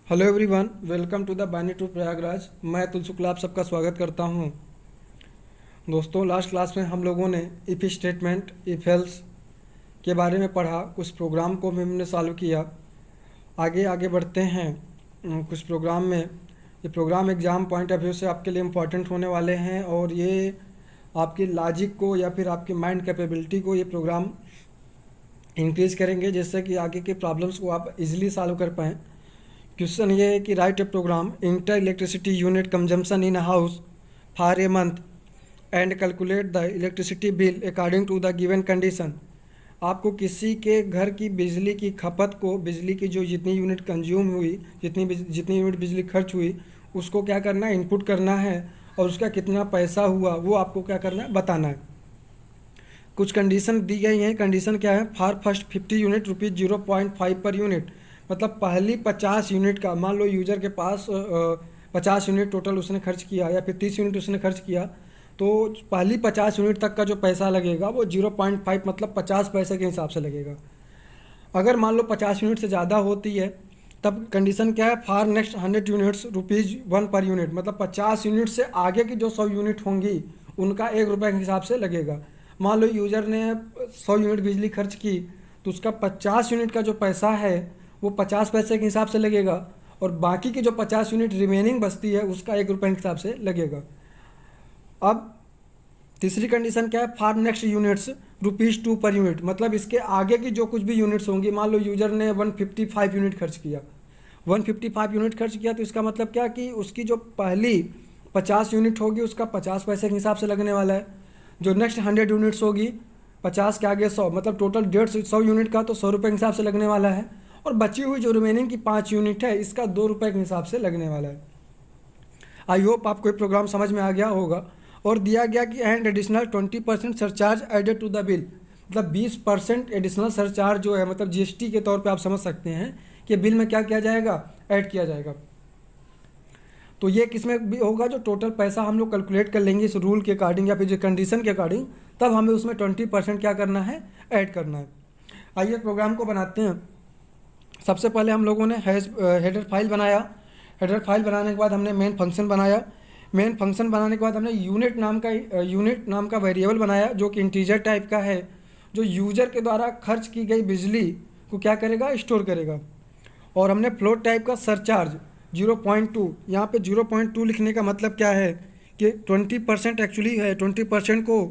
Hello everyone, welcome to the बानी to Prayagraj. मैं अतुल शुक्ला आप सबका स्वागत करता हूं। दोस्तों, लास्ट क्लास में हम लोगों ने इफ स्टेटमेंट, इफ एल्स के बारे में पढ़ा। कुछ प्रोग्राम को भी हमने सॉल्व किया। आगे आगे बढ़ते हैं। कुछ प्रोग्राम में ये program exam point of view से आपके लिए इम्पॉर्टेंट होने वाले हैं और ये आपकी लॉजिक को या फिर आपकी माइंड कैपेबिलिटी को ये प्रोग्राम इंक्रीज़ करेंगे, जिससे कि आगे के प्रॉब्लम्स को आप इजीली सॉल्व कर पाएँ। क्वेश्चन ये है कि write a program enter electricity unit consumption in house for a month and calculate the electricity bill according to the given condition. आपको किसी के घर की बिजली की खपत को, बिजली की जो जितनी यूनिट कंज्यूम हुई, जितनी यूनिट बिजली खर्च हुई, उसको क्या करना है, इनपुट करना है और उसका कितना पैसा हुआ वो आपको क्या करना है, बताना है। कुछ कंडीशन दी गई हैं। कंडीशन क्या है? For first 50 unit ₹0.5 per unit, मतलब पहली 50 यूनिट का, मान लो यूजर के पास 50 यूनिट टोटल उसने खर्च किया या फिर 30 यूनिट उसने खर्च किया, तो पहली 50 यूनिट तक का जो पैसा लगेगा वो 0.5 मतलब 50 पैसे के हिसाब से लगेगा। अगर मान लो 50 यूनिट से ज़्यादा होती है तब कंडीशन क्या है? For next 100 units ₹1 per unit, मतलब 50 यूनिट से आगे की जो 100 यूनिट होंगी उनका ₹1 के हिसाब से लगेगा। मान लो यूज़र ने 100 यूनिट बिजली खर्च की तो उसका 50 यूनिट का जो पैसा है वो 50 पैसे के हिसाब से लगेगा और बाकी की जो 50 यूनिट रिमेनिंग बचती है उसका ₹1 के हिसाब से लगेगा। अब तीसरी कंडीशन क्या है? For next units ₹2 per unit, मतलब इसके आगे की जो कुछ भी यूनिट्स होंगी, मान लो यूजर ने 155 यूनिट खर्च किया, 155 यूनिट खर्च किया तो इसका मतलब क्या कि उसकी जो पहली 50 यूनिट होगी उसका 50 पैसे के हिसाब से लगने वाला है। जो नेक्स्ट 100 यूनिट्स होगी, 50 के आगे 100, मतलब टोटल 150 यूनिट का तो ₹100 के हिसाब से लगने वाला है। और बची हुई जो रिमेनिंग की 5 यूनिट है इसका ₹2 के हिसाब से लगने वाला है। आई होप आपको ये प्रोग्राम समझ में आ गया होगा। और दिया गया कि and additional 20% surcharge added to the bill, मतलब 20% एडिशनल सरचार्ज जो है, मतलब जीएसटी के तौर पे आप समझ सकते हैं कि बिल में क्या किया जाएगा, ऐड किया जाएगा। तो ये किसमें भी होगा? जो टोटल पैसा हम लोग कैलकुलेट कर लेंगे इस रूल के अकॉर्डिंग या फिर जो कंडीशन के अकॉर्डिंग, तब हमें उसमें 20% क्या करना है, ऐड करना है। आइए प्रोग्राम को बनाते हैं। सबसे पहले हम लोगों ने हेडर फाइल बनाया। हेडर फाइल बनाने के बाद हमने मेन फंक्शन बनाया। मेन फंक्शन बनाने के बाद हमने यूनिट नाम का वेरिएबल बनाया जो कि इंटीजर टाइप का है, जो यूजर के द्वारा खर्च की गई बिजली को क्या करेगा, स्टोर करेगा। और हमने फ्लोट टाइप का सरचार्ज 0.2, यहाँ पे 0.2 लिखने का मतलब क्या है कि 20% एक्चुअली है। 20% को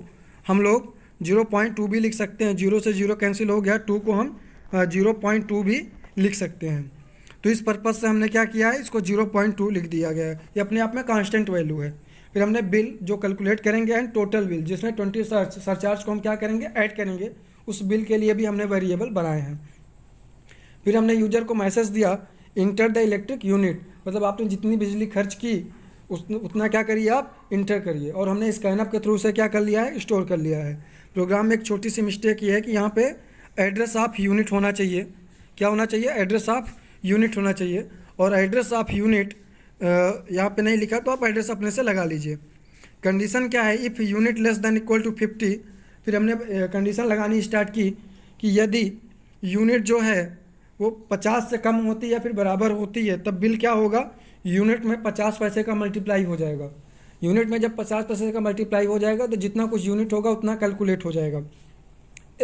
हम लोग 0.2 भी लिख सकते हैं, 0 से 0 कैंसिल हो गया, 2 को हम 0.2 भी लिख सकते हैं। तो इस पर्पज़ से हमने क्या किया है, इसको 0.2 लिख दिया गया है। ये अपने आप में कांस्टेंट वैल्यू है। फिर हमने बिल जो कैलकुलेट करेंगे एंड टोटल बिल, जिसमें 20 सरचार्ज को हम क्या करेंगे, ऐड करेंगे। उस बिल के लिए भी हमने वेरिएबल बनाए हैं। फिर हमने यूजर को मैसेज दिया इंटर द इलेक्ट्रिक यूनिट, मतलब आपने जितनी बिजली खर्च की उतना क्या करिए, आप इंटर करिए। और हमने स्कैनअप के थ्रू से क्या कर लिया है, स्टोर कर लिया है। प्रोग्राम में एक छोटी सी मिस्टेक ये है कि यहाँ पे एड्रेस ऑफ यूनिट होना चाहिए। क्या होना चाहिए? एड्रेस ऑफ यूनिट होना चाहिए। और एड्रेस ऑफ यूनिट यहाँ पे नहीं लिखा तो आप एड्रेस अपने से लगा लीजिए। कंडीशन क्या है? If unit less than equal to 50। फिर हमने कंडीशन लगानी स्टार्ट की कि यदि यूनिट जो है वो 50 से कम होती है या फिर बराबर होती है तब बिल क्या होगा, यूनिट में 50 पैसे का मल्टीप्लाई हो जाएगा। यूनिट में जब 50 पैसे का मल्टीप्लाई हो जाएगा तो जितना कुछ यूनिट होगा उतना कैलकुलेट हो जाएगा।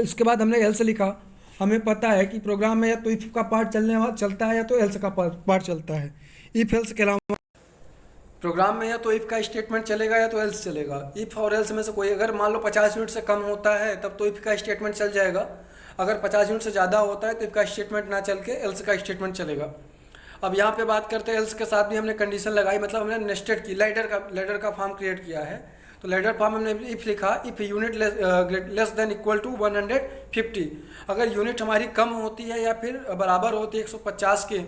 उसके बाद हमने एल्स लिखा। हमें पता है कि प्रोग्राम में या तो इफ़ का पार्ट चलता है या तो एल्स का पार्ट चलता है। इफ़ एल्स के अलावा प्रोग्राम में या तो इफ़ का स्टेटमेंट चलेगा या तो एल्स चलेगा। इफ़ और एल्स में से कोई, अगर मान लो 50 यूनिट से कम होता है तब तो इफ़ का स्टेटमेंट चल जाएगा। अगर 50 यूनिट से ज़्यादा होता है तो इफ़ का स्टेटमेंट ना चल के एल्स का स्टेटमेंट चलेगा। अब यहाँ पे बात करते हैं एल्स के साथ भी हमने कंडीशन लगाई, मतलब हमने नेस्टेड की, लैडर का फॉर्म क्रिएट किया है। तो लैडर फॉर्म हमने इफ़ लिखा, if unit less than equal to 150, अगर यूनिट हमारी कम होती है या फिर बराबर होती है 150 के,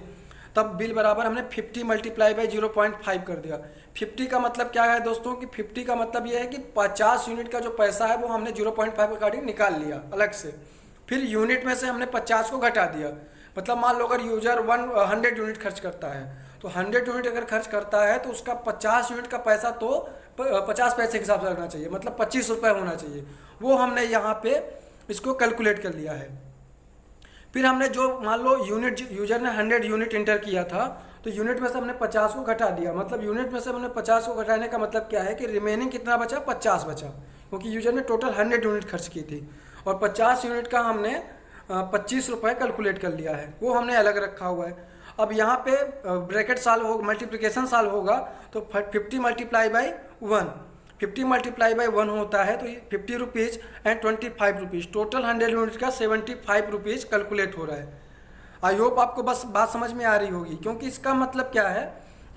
तब बिल बराबर हमने 50 मल्टीप्लाई बाई 0.5 कर दिया। 50 का मतलब क्या है दोस्तों कि 50 का मतलब ये है कि 50 यूनिट का जो पैसा है वो हमने 0.5 के अकॉर्डिंग निकाल लिया अलग से। फिर यूनिट में से हमने 50 को घटा दिया। मतलब मान लो अगर यूजर 100 यूनिट खर्च करता है तो 100 यूनिट अगर खर्च करता है तो उसका 50 यूनिट का पैसा तो 50 पैसे के हिसाब से लगना चाहिए, मतलब ₹25 होना चाहिए। वो हमने यहाँ पे इसको कैलकुलेट कर लिया है। फिर हमने जो मान लो यूनिट, यूजर ने 100 यूनिट इंटर किया था, तो यूनिट में से हमने 50 को घटा दिया। मतलब यूनिट में से हमने 50 को घटाने का मतलब क्या है कि रिमेनिंग कितना बचा, 50 बचा, क्योंकि यूजर ने टोटल 100 यूनिट खर्च की थी और 50 यूनिट का हमने 25 रुपये कैलकुलेट कर लिया है, वो हमने अलग रखा हुआ है। अब यहाँ पे ब्रैकेट साल हो, मल्टीप्लिकेशन साल होगा, तो 50 मल्टीप्लाई बाई 1, 50 मल्टीप्लाई बाई 1 होता है, तो 50 rupees and 25 rupees, total 100 unit का 75 रुपीज़ कैलकुलेट हो रहा है। आई होप आपको बस बात समझ में आ रही होगी, क्योंकि इसका मतलब क्या है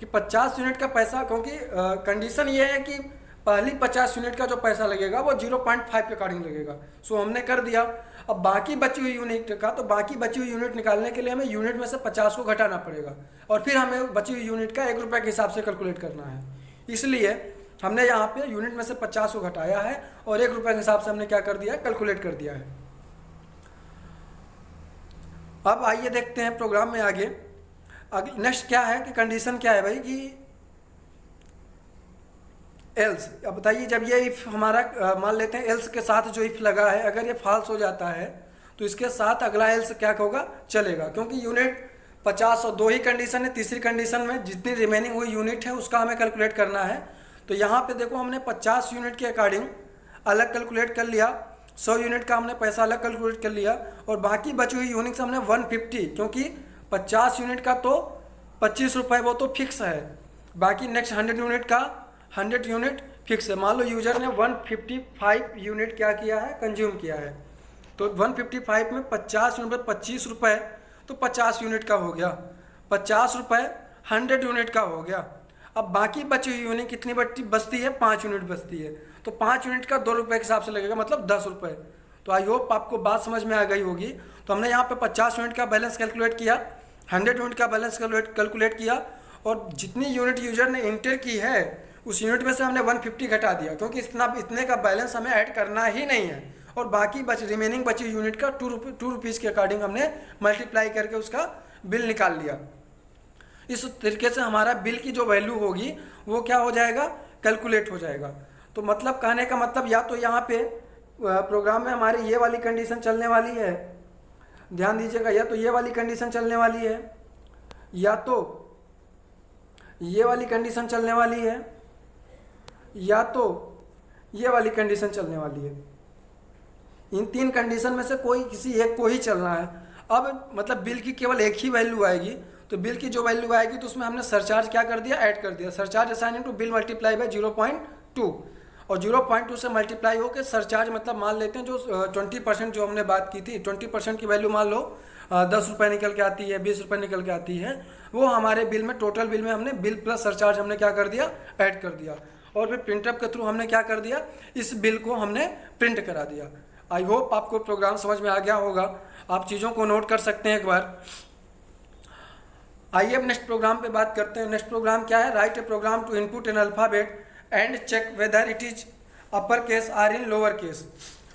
कि 50 यूनिट का पैसा, क्योंकि कंडीशन ये है कि पहली 50 यूनिट का जो पैसा लगेगा वो 0.5 के अकॉर्डिंग लगेगा। सो हमने कर दिया। अब बाकी बची हुई यूनिट का, तो बाकी बची हुई यूनिट निकालने के लिए हमें यूनिट में से 50 को घटाना पड़ेगा और फिर हमें बची हुई यूनिट का 1 रुपये के हिसाब से कैलकुलेट करना है। इसलिए हमने यहाँ पे यूनिट में से 50 को घटाया है और 1 रुपये के हिसाब से हमने क्या कर दिया है, कैलकुलेट कर दिया है। अब आइए देखते हैं प्रोग्राम में आगे। नेक्स्ट क्या है कि कंडीशन क्या है भाई कि एल्स। अब बताइए, जब ये इफ हमारा मान लेते हैं एल्स के साथ जो इफ लगा है, अगर ये फॉल्स हो जाता है तो इसके साथ अगला एल्स क्या होगा, चलेगा, क्योंकि यूनिट 50 और 2 ही कंडीशन है। तीसरी कंडीशन में जितनी रिमेनिंग हुई यूनिट है उसका हमें कैलकुलेट करना है। तो यहाँ पे देखो हमने 50 यूनिट के अकॉर्डिंग अलग कैलकुलेट कर लिया, 100 यूनिट का हमने पैसा अलग कैलकुलेट कर लिया और बाकी बची हुई यूनिट से हमने 150, क्योंकि 50 यूनिट का तो 25 रुपये वो तो फिक्स है, बाकी नेक्स्ट 100 यूनिट का 100 यूनिट फिक्स है। मान लो यूजर ने 155 यूनिट क्या किया है, कंज्यूम किया है, तो 155 में 50 यूनिट पर 25 रुपये, तो 50 यूनिट का हो गया, 50 रुपये 100 यूनिट का हो गया। अब बाकी बची हुई यूनिट कितनी बचती है, 5 यूनिट बचती है, तो 5 यूनिट का 2 रुपये के हिसाब से लगेगा, मतलब 10 रुपये। तो आई होप आपको बात समझ में आ गई होगी। तो हमने यहाँ पे 50 यूनिट का बैलेंस कैलकुलेट किया, 100 यूनिट का बैलेंस कैलकुलेट किया और जितनी यूनिट यूजर ने इंटर की है उस यूनिट में से हमने 150 घटा दिया, क्योंकि इतने का बैलेंस हमें ऐड करना ही नहीं है। और बाकी रिमेनिंग बची यूनिट का 2 रुपीज़ के अकॉर्डिंग हमने मल्टीप्लाई करके उसका बिल निकाल लिया। इस तरीके से हमारा बिल की जो वैल्यू होगी वो क्या हो जाएगा, कैलकुलेट हो जाएगा। तो मतलब कहने का मतलब, या तो यहाँ पे प्रोग्राम में हमारी ये वाली कंडीशन चलने वाली है, ध्यान दीजिएगा, या तो ये वाली कंडीशन चलने वाली है, या तो ये वाली कंडीशन चलने वाली है, या तो ये वाली कंडीशन चलने वाली है। इन 3 कंडीशन में से कोई किसी एक को ही चलना है। अब मतलब बिल की केवल एक ही वैल्यू आएगी, तो बिल की जो वैल्यू आएगी तो उसमें हमने सरचार्ज क्या कर दिया, ऐड कर दिया। Surcharge assign to bill multiply by 0.2 और 0.2 से मल्टीप्लाई होकर सरचार्ज, मतलब मान लेते हैं जो 20% जो हमने बात की थी, 20% की वैल्यू मान लो 10 रुपये निकल के आती है, 20 रुपये निकल के आती है, वो हमारे बिल में, टोटल बिल में हमने बिल प्लस सरचार्ज हमने क्या कर दिया, ऐड कर दिया। और फिर प्रिंटअप के थ्रू हमने क्या कर दिया, इस बिल को हमने प्रिंट करा दिया। आई होप आपको प्रोग्राम समझ में आ गया होगा। आप चीज़ों को नोट कर सकते हैं एक बार। आइए अब नेक्स्ट प्रोग्राम पे बात करते हैं। नेक्स्ट प्रोग्राम क्या है, write a program to input an alphabet and check whether it is upper case or in lower case.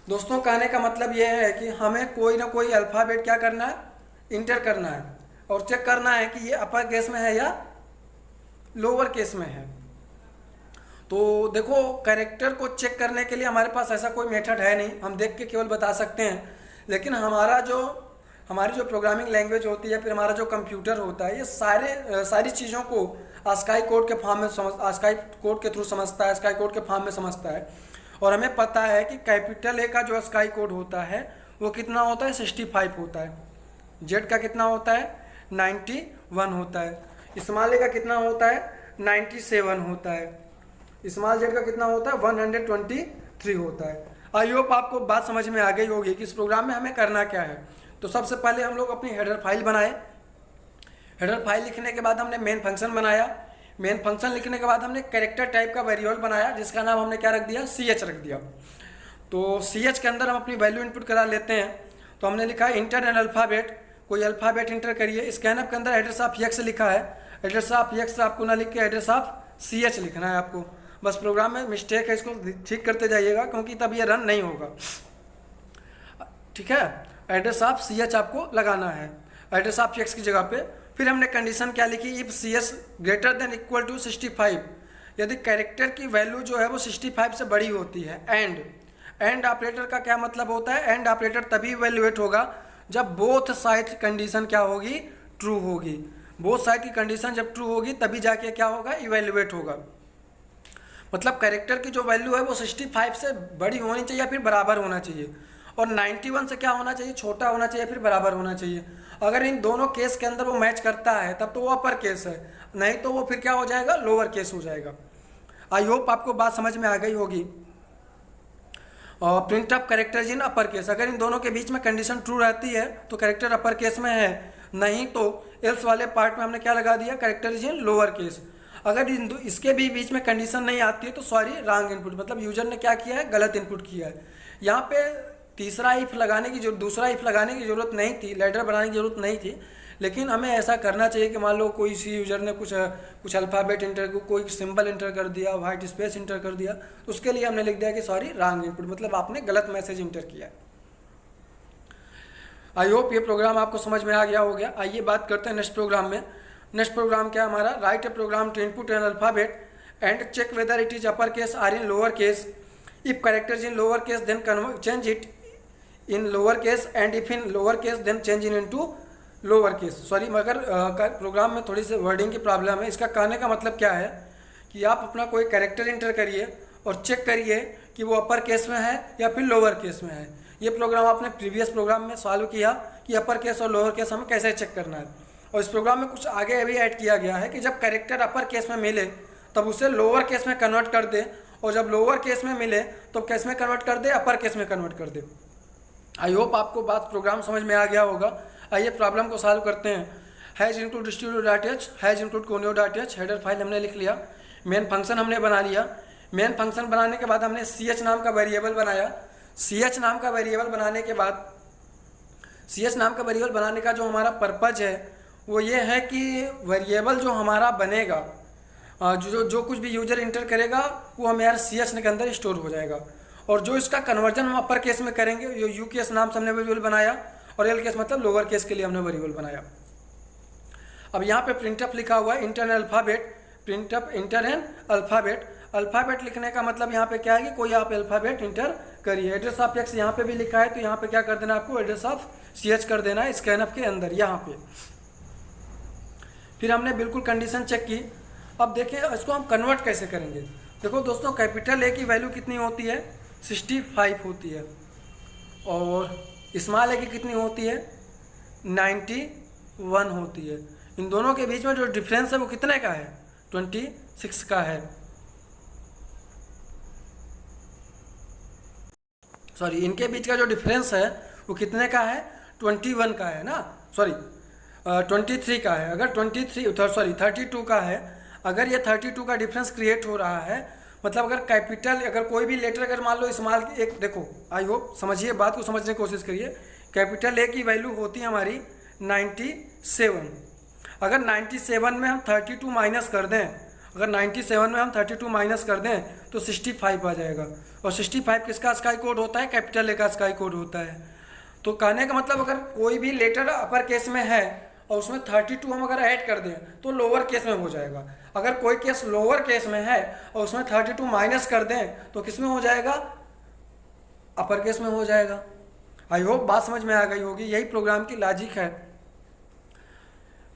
दोस्तों कहने का मतलब ये है कि हमें कोई ना कोई अल्फ़ाबेट क्या करना है, इंटर करना है और चेक करना है कि ये अपर केस में है या लोअर केस में है। तो देखो, कैरेक्टर को चेक करने के लिए हमारे पास ऐसा कोई मेथड है नहीं, हम देख के केवल बता सकते हैं। लेकिन हमारी जो प्रोग्रामिंग लैंग्वेज होती है, फिर हमारा जो कंप्यूटर होता है, ये सारी चीज़ों को ASCII कोड के फॉर्म में ASCII कोड के थ्रू समझता है, ASCII कोड के फॉर्म में समझता है। और हमें पता है कि कैपिटल ए का जो ASCII कोड होता है वो कितना होता है, 65 होता है। जेड का कितना होता है, 91 होता है। स्मॉल ए का कितना होता है, 97 होता है। स्मॉल जेड का कितना होता है, 123 होता है। आई होप आपको बात समझ में आ गई होगी कि इस प्रोग्राम में हमें करना क्या है। तो सबसे पहले हम लोग अपनी हेडर फाइल बनाए। हेडर फाइल लिखने के बाद हमने मेन फंक्शन बनाया। मेन फंक्शन लिखने के बाद हमने कैरेक्टर टाइप का वेरिएबल बनाया, जिसका नाम हमने क्या रख दिया, CH रख दिया। तो CH के अंदर हम अपनी वैल्यू इनपुट करा लेते हैं। तो हमने लिखा है इंटर एन अल्फ़ाबेट, कोई अल्फ़ाबेट इंटर करिए। स्कैनअप के अंदर एड्रेस ऑफ एक्स लिखा है, एड्रेस ऑफ एक्स आपको ना लिख के एड्रेस ऑफ CH लिखना है आपको। बस प्रोग्राम में मिस्टेक है, इसको ठीक करते जाइएगा, क्योंकि तब ये रन नहीं होगा। ठीक है, एड्रेस ऑफ CH आपको लगाना है एड्रेस ऑफ एक्स की जगह पे। फिर हमने कंडीशन क्या लिखी, if CS greater than equal to 65, यदि कैरेक्टर की वैल्यू जो है वो 65 से बड़ी होती है। एंड ऑपरेटर का क्या मतलब होता है, एंड ऑपरेटर तभी इवैल्यूएट होगा जब बोथ साइड कंडीशन क्या होगी, ट्रू होगी। बोथ साइड की कंडीशन जब ट्रू होगी तभी जाके क्या होगा, इवेल्युएट होगा। मतलब कैरेक्टर की जो वैल्यू है वो 65 से बड़ी होनी चाहिए या फिर बराबर होना चाहिए, और 91 से क्या होना चाहिए, छोटा होना चाहिए फिर बराबर होना चाहिए। अगर इन दोनों केस के अंदर वो मैच करता है तब तो वो अपर केस है, नहीं तो वो फिर क्या हो जाएगा, लोअर केस हो जाएगा। आई होप आपको बात समझ में आ गई होगी। और print up characters in upper case, अगर इन दोनों के बीच में कंडीशन ट्रू रहती है तो कैरेक्टर अपर केस में है, नहीं तो एल्स वाले पार्ट में हमने क्या लगा दिया, कैरेक्टर्स इन लोअर केस। अगर इसके भी बीच में कंडीशन नहीं आती है तो सॉरी रॉन्ग इनपुट, मतलब यूजर ने क्या किया है, गलत इनपुट किया है। यहाँ पे तीसरा इफ लगाने की जो दूसरा इफ लगाने की जरूरत नहीं थी, लेटर बनाने की जरूरत नहीं थी, लेकिन हमें ऐसा करना चाहिए कि मान लो कोई सी यूजर ने कुछ अल्फ़ाबेट इंटर, कोई सिंबल इंटर कर दिया, वाइट स्पेस इंटर कर दिया, तो उसके लिए हमने लिख दिया कि सॉरी रॉन्ग इनपुट, मतलब आपने गलत मैसेज इंटर किया। आई होप ये प्रोग्राम आपको समझ में आ गया हो गया। आइए बात करते हैं नेक्स्ट प्रोग्राम में। नेक्स्ट प्रोग्राम क्या हमारा, write a program to input an alphabet and check whether it is upper case or in lower case. If characters in lower case then change it in lower case, and if in lower case then change in into lower case. Sorry मगर program में थोड़ी सी wording की problem है। इसका कहने का मतलब क्या है कि आप अपना कोई कैरेक्टर इंटर करिए और चेक करिए कि वो अपर केस में है या फिर लोअर केस में है। ये प्रोग्राम आपने प्रीवियस प्रोग्राम में सॉल्व किया कि अपर केस और लोअर केस हमें कैसे चेक करना है, और इस प्रोग्राम में कुछ आगे अभी ऐड किया गया है कि जब कैरेक्टर अपर केस में मिले तब उसे लोअर केस में कन्वर्ट कर दे, और जब लोअर केस में मिले तो कैस में कन्वर्ट कर दे, अपर केस में कन्वर्ट कर दे। आई होप आपको बात प्रोग्राम समझ में आ गया होगा। आइए प्रॉब्लम को सॉल्व करते हैं। Has include distribute dot H, has include conio dot h, header file हमने लिख लिया, मेन फंक्शन हमने बना लिया। मेन फंक्शन बनाने के बाद हमने सी एच नाम का वेरिएबल बनाया। सी एच नाम का वेरिएबल बनाने के बाद, सी एच नाम का वेरिएबल बनाने का जो हमारा पर्पज है वो ये है कि वेरिएबल जो हमारा बनेगा, जो कुछ भी यूजर इंटर करेगा वो हमारे सी एच के अंदर स्टोर हो जाएगा, और जो इसका कन्वर्जन हम अपर केस में करेंगे, यू केस नाम से हमने वेरिएबल बनाया, और एल केस मतलब लोअर केस के लिए हमने वेरिएबल बनाया। अब यहाँ पे प्रिंटअप लिखा हुआ है inter N alphabet, प्रिंटअप inter N alphabet. Alphabet लिखने का मतलब यहाँ पे क्या है कि कोई आप अल्फ़ाबेट इंटर करिए। एड्रेस ऑफ एक्स यहाँ पे भी लिखा है, तो यहाँ पे क्या कर देना, आपको एड्रेस ऑफ सी एच कर देना है स्कैनअप के अंदर यहाँ पे। फिर हमने बिल्कुल कंडीशन चेक की। अब देखें इसको हम कन्वर्ट कैसे करेंगे। देखो दोस्तों, कैपिटल ए की वैल्यू कितनी होती है, 65 होती है, और स्मॉल ए की कितनी होती है, 91 होती है। इन दोनों के बीच में जो डिफरेंस है वो कितने का है, 26 का है। सॉरी, इनके बीच का जो डिफरेंस है वो कितने का है, 21 का है ना, सॉरी 23 का है। अगर 32 का है, अगर ये 32 का डिफरेंस क्रिएट हो रहा है, मतलब अगर कैपिटल, अगर कोई भी लेटर अगर मान लो स्मॉल एक, देखो आई होप समझिए, बात को समझने की कोशिश करिए। कैपिटल ए की वैल्यू होती है हमारी 97। अगर 97 में हम 32 माइनस कर दें, अगर 97 में हम 32 माइनस कर दें तो 65 आ जाएगा, और 65 किसका स्काई कोड होता है, कैपिटल ए का स्काई कोड होता है। तो कहने का मतलब अगर कोई भी लेटर अपर केस में है और उसमें 32 हम अगर ऐड कर दें तो लोअर केस में हो जाएगा। अगर कोई केस लोअर केस में है और उसमें 32 माइनस कर दें तो किस में हो जाएगा, अपर केस में हो जाएगा। आई होप बात समझ में आ गई होगी, यही प्रोग्राम की लॉजिक है।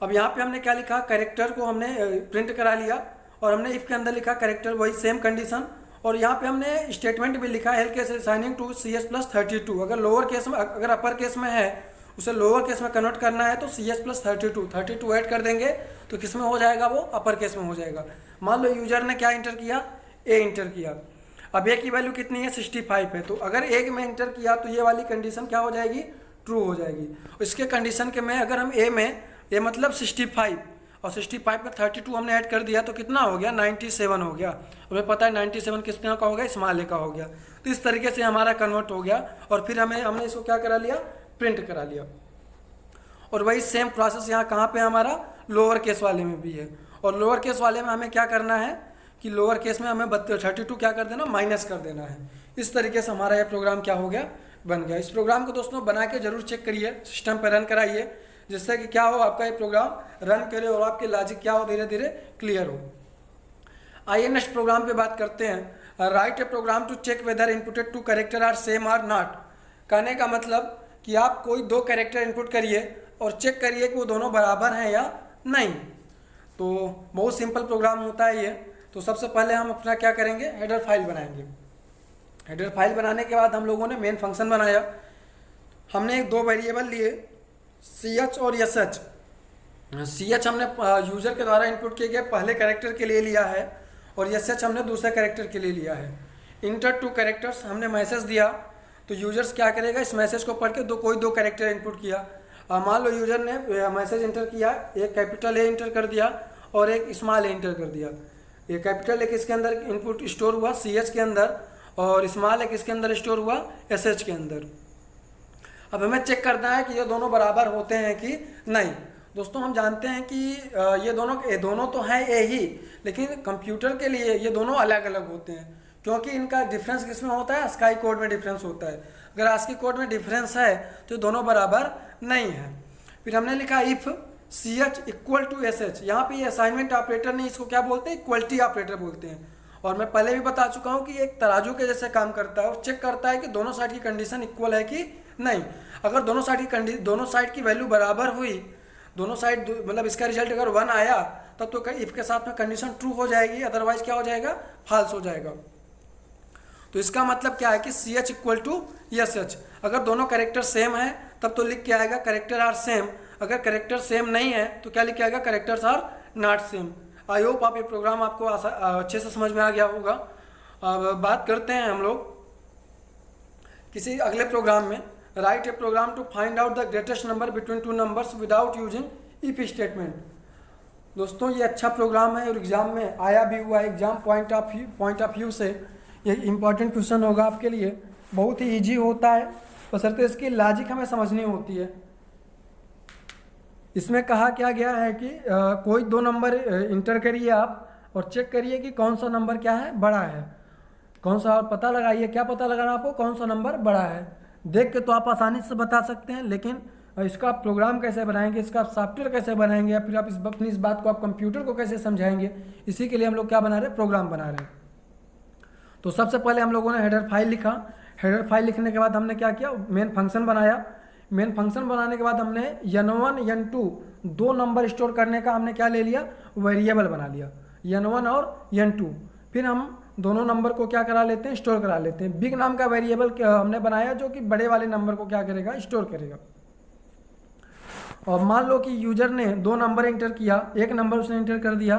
अब यहाँ पे हमने क्या लिखा, कैरेक्टर को हमने प्रिंट करा लिया, और हमने इफ के अंदर लिखा कैरेक्टर, वही सेम कंडीशन, और यहाँ पे हमने स्टेटमेंट भी लिखा L case assigning to C S plus 32। अगर लोअर केस में, अगर अपर केस में है उसे लोअर केस में कन्वर्ट करना है तो सी एस प्लस 32 ऐड कर देंगे तो किस में हो जाएगा, वो अपर केस में हो जाएगा। मान लो यूजर ने क्या इंटर किया, ए इंटर किया। अब ए की वैल्यू कितनी है, 65 है, तो अगर ए में इंटर किया तो ये वाली कंडीशन क्या हो जाएगी, ट्रू हो जाएगी। इसके कंडीशन के में अगर हम ए में, ए मतलब 65 और 65 में 32 हमने ऐड कर दिया तो कितना हो गया, 97 हो गया। हमें पता है 97 कितने का हो गया, स्मॉल ए का हो गया। तो इस तरीके से हमारा कन्वर्ट हो गया, और फिर हमने इसको क्या करा लिया, प्रिंट करा लिया। और वही सेम प्रोसेस यहाँ कहाँ पे हमारा, लोअर केस वाले में भी है। और लोअर केस वाले में हमें क्या करना है कि लोअर केस में हमें 32 क्या कर देना, माइनस कर देना है। इस तरीके से हमारा यह प्रोग्राम क्या हो गया, बन गया। इस प्रोग्राम को दोस्तों बना के जरूर चेक करिए, सिस्टम पर रन कराइए, जिससे कि क्या हो, आपका ये प्रोग्राम रन करे और आपके लॉजिक क्या हो, धीरे धीरे क्लियर हो। आइए नेक्स्ट प्रोग्राम पे बात करते हैं। Write a program to check whether inputted two character are same or not. कहने का मतलब कि आप कोई दो कैरेक्टर इनपुट करिए और चेक करिए कि वो दोनों बराबर हैं या नहीं। तो बहुत सिंपल प्रोग्राम होता है ये। तो सबसे पहले हम अपना क्या करेंगे, हेडर फाइल बनाएंगे। हेडर फाइल बनाने के बाद हम लोगों ने मेन फंक्शन बनाया। हमने दो वेरिएबल लिए ch और sh। ch हमने यूज़र के द्वारा इनपुट किए गए पहले कैरेक्टर के लिए लिया है और sh हमने दूसरे कैरेक्टर के लिए लिया है। इंटर टू कैरेक्टर्स हमने मैसेज दिया तो यूजर्स क्या करेगा, इस मैसेज को पढ़ के कोई दो कैरेक्टर इनपुट किया। मान लो यूजर ने मैसेज इंटर किया, एक कैपिटल ए इंटर कर दिया और एक स्मॉल ए इंटर कर दिया। ये कैपिटल एक इसके अंदर इनपुट स्टोर हुआ ch के अंदर और स्मॉल एक इसके अंदर स्टोर हुआ sh के अंदर। अब हमें चेक करना है कि ये दोनों बराबर होते हैं कि नहीं। दोस्तों हम जानते हैं कि ये दोनों तो हैं ए ही, लेकिन कंप्यूटर के लिए ये दोनों अलग अलग होते हैं क्योंकि इनका डिफरेंस किसमें होता है, ASCII कोड में डिफरेंस होता है। अगर ASCII कोड में डिफरेंस है तो ये दोनों बराबर नहीं है। फिर हमने लिखा if ch equal to sh। यहाँ पे ये असाइनमेंट ऑपरेटर नहीं, इसको क्या बोलते हैं, इक्वलिटी ऑपरेटर बोलते हैं। और मैं पहले भी बता चुका हूँ कि एक तराजू के जैसे काम करता है और चेक करता है कि दोनों साइड की कंडीशन इक्वल है कि नहीं। अगर दोनों साइड की वैल्यू बराबर हुई, दोनों साइड मतलब इसका रिजल्ट अगर 1 आया तब तो इफ के साथ में कंडीशन ट्रू हो जाएगी, अदरवाइज क्या हो जाएगा, फॉल्स हो जाएगा। तो इसका मतलब क्या है कि ch इक्वल टू sh। अगर दोनों कैरेक्टर सेम है तब तो लिख के आएगा कैरेक्टर आर सेम। अगर कैरेक्टर सेम नहीं है तो क्या लिख के आएगा, characters are not same. I hope आप ये प्रोग्राम आपको अच्छे से समझ में आ गया होगा। अब बात करते हैं हम लोग किसी अगले प्रोग्राम में। Write a program to find out the greatest number between two numbers without using if statement. दोस्तों ये अच्छा प्रोग्राम है और एग्जाम में आया भी हुआ है। एग्जाम पॉइंट ऑफ व्यू से ये इंपॉर्टेंट क्वेश्चन होगा आपके लिए। बहुत ही ईजी होता है, बशर्ते इसकी लॉजिक हमें समझनी होती है। इसमें कहा क्या गया है कि कोई दो नंबर इंटर करिए आप और चेक करिए कि कौन सा नंबर क्या है, बड़ा है। कौन सा, और पता लगाइए, क्या पता लगाना आपको, कौन सा नंबर बड़ा है। देख के तो आप आसानी से बता सकते हैं, लेकिन इसका प्रोग्राम कैसे बनाएंगे, इसका सॉफ्टवेयर कैसे बनाएंगे, या फिर आप अपनी इस बात को आप कंप्यूटर को कैसे समझाएंगे, इसी के लिए हम लोग क्या बना रहे हैं, प्रोग्राम बना रहे हैं। तो सबसे पहले हम लोगों ने हेडर फाइल लिखा। हेडर फाइल लिखने के बाद हमने क्या किया, मेन फंक्शन बनाया। मेन फंक्शन बनाने के बाद हमने n1 n2 दो नंबर स्टोर करने का हमने क्या ले लिया, वेरिएबल बना लिया, n1 और n2। फिर हम दोनों नंबर को क्या करा लेते हैं, स्टोर करा लेते हैं। बिग नाम का वेरिएबल हमने बनाया जो कि बड़े वाले नंबर को क्या करेगा, स्टोर करेगा। और मान लो कि यूजर ने दो नंबर इंटर किया, एक नंबर उसने इंटर कर दिया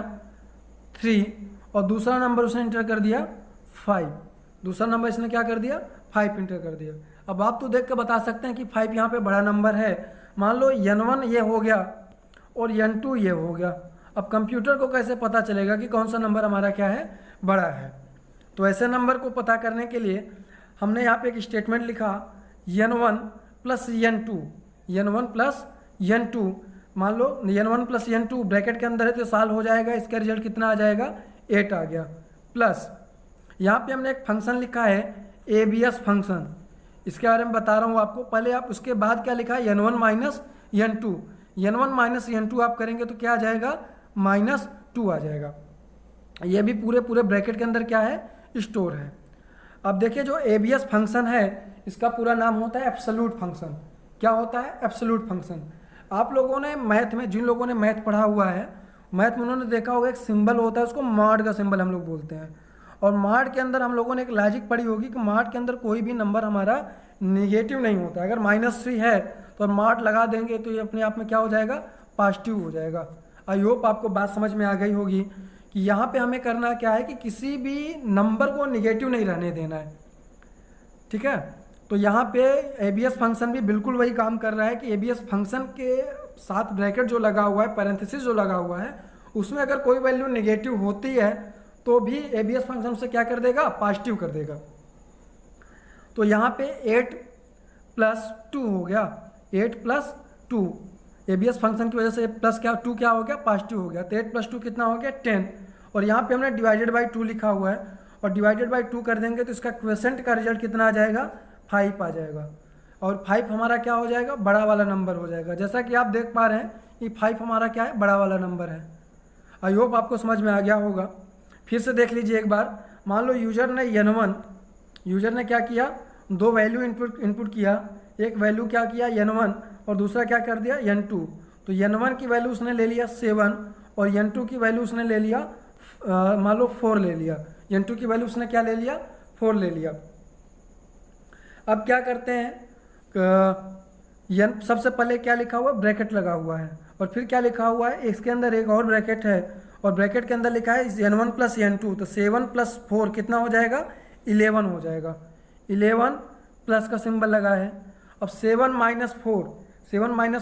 3 और दूसरा नंबर उसने इंटर कर दिया 5। दूसरा नंबर इसने क्या कर दिया, 5 इंटर कर दिया। अब आप तो देख के बता सकते हैं कि 5 यहाँ पे बड़ा नंबर है। मान लो n1 ये हो गया और n2 ये हो गया। अब कंप्यूटर को कैसे पता चलेगा कि कौन सा नंबर हमारा क्या है, बड़ा है। तो ऐसे नंबर को पता करने के लिए हमने यहाँ पे एक स्टेटमेंट लिखा n1 plus n2, n1 plus n2। मान लो n1 प्लस n2 ब्रैकेट के अंदर है तो साल हो जाएगा, इसका रिजल्ट कितना आ जाएगा, 8 आ गया। प्लस यहाँ पे हमने एक फंक्शन लिखा है abs फंक्शन, इसके बारे में बता रहा हूँ आपको। पहले आप उसके बाद क्या लिखा है, n1 minus n2। n1 minus n2 आप करेंगे तो क्या आ जाएगा, -2 आ जाएगा। ये भी पूरे ब्रैकेट के अंदर क्या है, स्टोर है। अब देखिए जो abs फंक्शन है इसका पूरा नाम होता है एब्सोल्यूट फंक्शन। क्या होता है, एब्सोल्यूट फंक्शन। आप लोगों ने मैथ में, जिन लोगों ने मैथ पढ़ा हुआ है, मैथ में उन्होंने देखा होगा एक सिंबल होता है, उसको मॉड का सिंबल हम लोग बोलते हैं। और मॉड के अंदर हम लोगों ने एक लॉजिक पढ़ी होगी कि मॉड के अंदर कोई भी नंबर हमारा नेगेटिव नहीं होता। अगर -3 है तो मॉड लगा देंगे तो ये अपने आप में क्या हो जाएगा, पॉजिटिव हो जाएगा। आई होप आपको बात समझ में आ गई होगी कि यहाँ पे हमें करना क्या है कि किसी भी नंबर को नेगेटिव नहीं रहने देना है, ठीक है। तो यहाँ पे abs फंक्शन भी बिल्कुल वही काम कर रहा है कि abs फंक्शन के साथ ब्रैकेट जो लगा हुआ है, पैरेंथेसिस जो लगा हुआ है, उसमें अगर कोई वैल्यू नेगेटिव होती है तो भी abs फंक्शन से क्या कर देगा, पॉजिटिव कर देगा। तो यहाँ पे 8 प्लस 2 हो गया, 8 प्लस 2। abs फंक्शन की वजह से प्लस क्या 2 क्या हो गया, पॉजिटिव हो गया। तो 8 प्लस 2 कितना हो गया, 10। और यहाँ पे हमने डिवाइडेड बाई 2 लिखा हुआ है और डिवाइडेड बाई 2 कर देंगे तो इसका क्वेश्चन का रिजल्ट कितना आ जाएगा, 5 आ जाएगा। और 5 हमारा क्या हो जाएगा, बड़ा वाला नंबर हो जाएगा। जैसा कि आप देख पा रहे हैं कि 5 हमारा क्या है, बड़ा वाला नंबर है। आई होप आपको समझ में आ गया होगा। फिर से देख लीजिए एक बार। मान लो यूजर ने n1, यूजर ने क्या किया, दो वैल्यू इनपुट किया एक वैल्यू क्या किया n1 और दूसरा क्या कर दिया n2। तो n1 की वैल्यू उसने ले लिया 7 और n2 की वैल्यू उसने ले लिया मान लो 4 ले लिया। n2 की वैल्यू उसने क्या ले लिया 4 ले लिया। अब क्या करते हैं सबसे पहले क्या लिखा हुआ है ब्रैकेट लगा हुआ है और फिर क्या लिखा हुआ है इसके अंदर एक और ब्रैकेट है और ब्रैकेट के अंदर लिखा है n1 प्लस n2। तो 7 प्लस 4 कितना हो जाएगा 11 हो जाएगा। 11 प्लस का सिंबल लगा है। अब 7 माइनस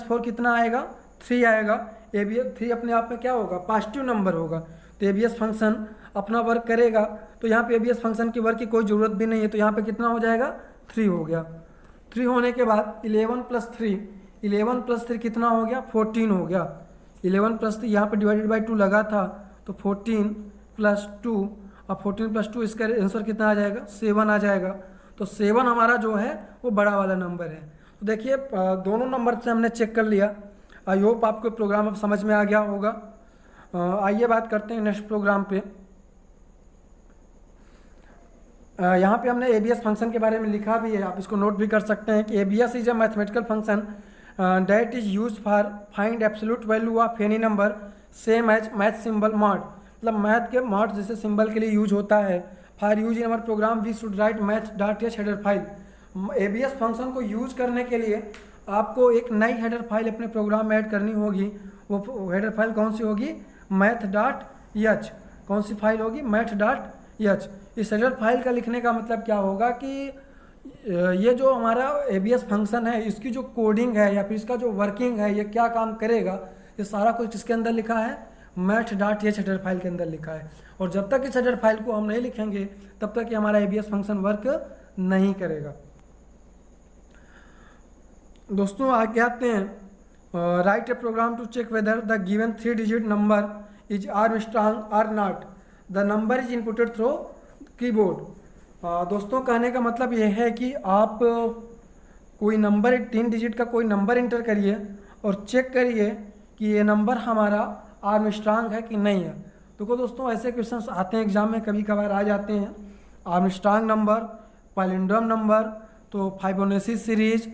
4 कितना आएगा 3 आएगा। एबीएस 3 अपने आप में क्या होगा पॉजिटिव नंबर होगा तो एबीएस फंक्शन अपना वर्क करेगा। तो यहाँ पे एबीएस फंक्शन की वर्क की कोई ज़रूरत भी नहीं है तो यहाँ पे कितना हो जाएगा 3 हो गया। 3 होने के बाद 11 प्लस 3 कितना हो गया 14 हो गया। 11 प्लस 3 यहाँ पे डिवाइडेड बाई 2 लगा था तो 14 प्लस 2 और 14 प्लस 2 इसका आंसर कितना आ जाएगा 7 आ जाएगा। तो 7 हमारा जो है वो बड़ा वाला नंबर है। तो देखिए दोनों नंबर से हमने चेक कर लिया। आई होप आपको प्रोग्राम अब समझ में आ गया होगा। आइए बात करते हैं नेक्स्ट प्रोग्राम पे। यहाँ पे हमने एबीएस फंक्शन के बारे में लिखा भी है, आप इसको नोट भी कर सकते हैं कि ABS is a mathematical function that is use for find absolute value of any number same as math symbol mod. मतलब मैथ के मॉड जैसे सिंबल के लिए यूज होता है। For use in our program we should write math dot h header file. ABS function को use करने के लिए आपको एक नई हेडर फाइल अपने प्रोग्राम में ऐड करनी होगी। वो हेडर फाइल कौन सी होगी मैथ डॉट एच। कौन सी फाइल होगी मैथ डॉट एच। इस हेडर फाइल का लिखने का मतलब क्या होगा कि ये जो हमारा एबीएस फंक्शन है इसकी जो कोडिंग है या फिर इसका जो वर्किंग है ये क्या काम करेगा ये सारा कुछ इसके अंदर लिखा है math dot h header file के अंदर लिखा है। और जब तक इस हेडर फाइल को हम नहीं लिखेंगे तब तक ये हमारा एबीएस फंक्शन वर्क नहीं करेगा। दोस्तों आगे आते हैं write a program to check whether the given 3 digit number is Armstrong और not. The number is inputted through keyboard. दोस्तों कहने का मतलब यह है कि आप कोई नंबर 3 डिजिट का कोई नंबर इंटर करिए और चेक करिए कि ये नंबर हमारा आर्मस्ट्रांग है कि नहीं है। तो दोस्तों ऐसे क्वेश्चंस आते हैं एग्जाम में कभी कभार आ जाते हैं। आर्मस्ट्रांग नंबर, पैलिंड्रोम नंबर, तो फाइबोनाची सीरीज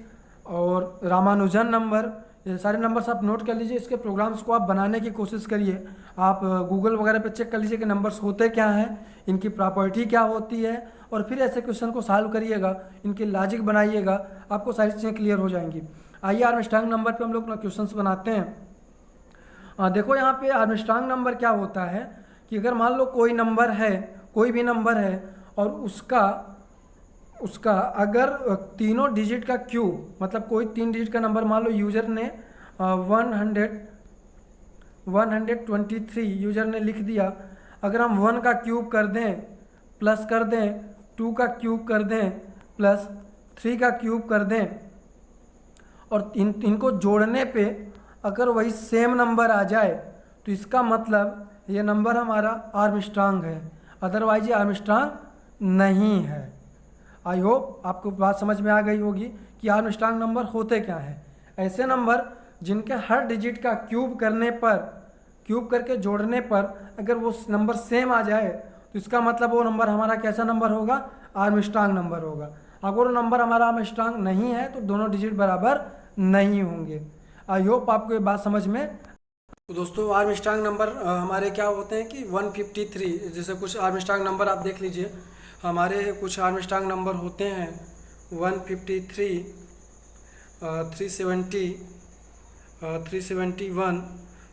और रामानुजन नंबर, ये सारे नंबर्स आप नोट कर लीजिए। इसके प्रोग्राम्स को आप बनाने की कोशिश करिए। आप गूगल वगैरह पे चेक कर लीजिए कि नंबर्स होते क्या हैं, इनकी प्रॉपर्टी क्या होती है और फिर ऐसे क्वेश्चन को सॉल्व करिएगा, इनकी लॉजिक बनाइएगा, आपको सारी चीज़ें क्लियर हो जाएंगी। आइए आर्मस्ट्रांग नंबर पे हम लोग क्वेश्चंस बनाते हैं। देखो यहाँ पे आर्मस्ट्रांग नंबर क्या होता है कि अगर मान लो कोई नंबर है, कोई भी नंबर है और उसका अगर तीनों डिजिट का क्यूब, मतलब कोई 3 डिजिट का नंबर मान लो यूजर ने 123 यूजर ने लिख दिया। अगर हम 1 का क्यूब कर दें प्लस कर दें, 2 का क्यूब कर दें प्लस 3 का क्यूब कर दें और इनको जोड़ने पे अगर वही सेम नंबर आ जाए तो इसका मतलब ये नंबर हमारा आर्मस्ट्रांग है, अदरवाइज ये आर्मस्ट्रांग नहीं है। आई होप आपको बात समझ में आ गई होगी कि आर्मस्ट्रांग नंबर होते क्या हैं। ऐसे नंबर जिनके हर डिजिट का क्यूब करके जोड़ने पर अगर वो नंबर सेम आ जाए तो इसका मतलब वो नंबर हमारा कैसा नंबर होगा आर्मस्ट्रांग नंबर होगा। अगर वो नंबर हमारा आर्मस्ट्रांग नहीं है तो दोनों डिजिट बराबर नहीं होंगे। आई होप आपको ये बात समझ में। तो दोस्तों आर्मस्ट्रांग नंबर हमारे क्या होते हैं कि 153, जैसे कुछ आर्मस्ट्रांग नंबर आप देख लीजिए। हमारे कुछ आर्मस्ट्रांग नंबर होते हैं 153, 370, 371।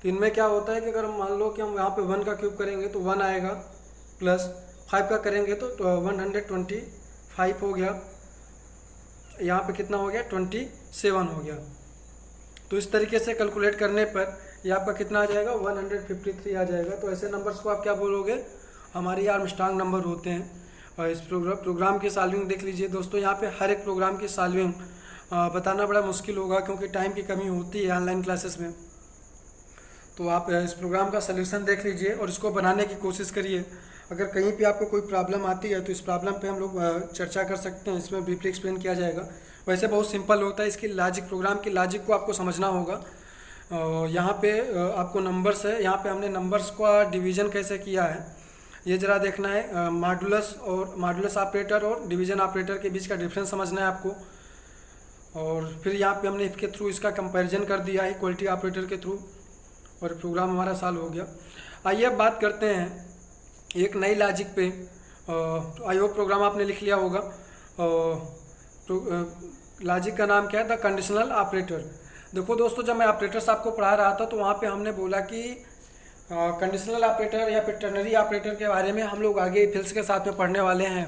तो इनमें क्या होता है कि अगर मान लो कि हम यहाँ पे 1 का क्यूब करेंगे तो 1 आएगा, प्लस 5 का करेंगे तो 125 हो गया, यहाँ पे कितना हो गया 27 हो गया। तो इस तरीके से कैलकुलेट करने पर ये आपका कितना आ जाएगा 153 आ जाएगा। तो ऐसे नंबर्स को आप क्या बोलोगे हमारे आर्मस्ट्रांग नंबर होते हैं। और इस प्रोग्राम की सॉल्विंग देख लीजिए दोस्तों। यहाँ पे हर एक प्रोग्राम की सॉल्विंग बताना बड़ा मुश्किल होगा क्योंकि टाइम की कमी होती है ऑनलाइन क्लासेस में। तो आप इस प्रोग्राम का सलूशन देख लीजिए और इसको बनाने की कोशिश करिए। अगर कहीं पे आपको कोई प्रॉब्लम आती है तो इस प्रॉब्लम पे हम लोग चर्चा कर सकते हैं, इसमें ब्रीफली एक्सप्लेन किया जाएगा। वैसे बहुत सिंपल होता है, इसकी लॉजिक, प्रोग्राम की लॉजिक को आपको समझना होगा। यहाँ पे आपको नंबर्स है, यहाँ पे हमने नंबर्स का डिवीज़न कैसे किया है ये ज़रा देखना है। मॉडुलस ऑपरेटर और डिवीज़न ऑपरेटर के बीच का डिफरेंस समझना है आपको। और फिर यहाँ पे हमने इफ के थ्रू इसका कंपैरिजन कर दिया है इक्वलिटी ऑपरेटर के थ्रू, और प्रोग्राम हमारा सॉल्व हो गया। आइए अब बात करते हैं एक नई लॉजिक पे। आई होप प्रोग्राम आपने लिख लिया होगा। लॉजिक का नाम क्या है? The conditional operator. देखो दोस्तों, जब मैं ऑपरेटर्स आपको पढ़ा रहा था तो वहाँ पे हमने बोला कि कंडीशनल ऑपरेटर या फिर टर्नरी ऑपरेटर के बारे में हम लोग आगे इफ एल्स के साथ में पढ़ने वाले हैं।